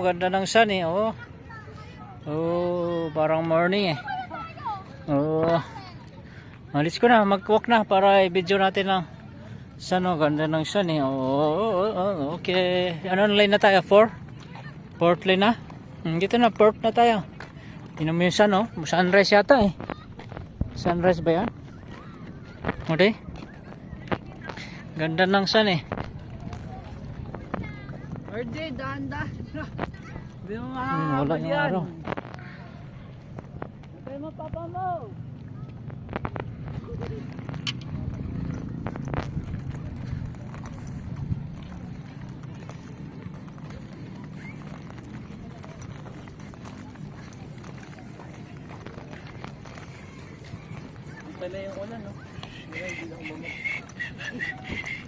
ganda ng sun eh. Oh. Oh, parang morning eh. Oh. Alis ko na, mag-walk na para i-video natin lang. Sun, oh, ganda ng sun eh. Oh, okay. Anong lane na tayo? 4? Fourth lane na? Dito na, fourth na tayo. Tingnan mo yung sun, oh. Sunrise yata eh. Sunrise ba yan? Okay. Ganda ng sun eh. RJ, dahan-dahan. Hindi mo Wala yung araw. Kaya mo, papa mo. Pala yung ulan, no? Hindi lang bumalik.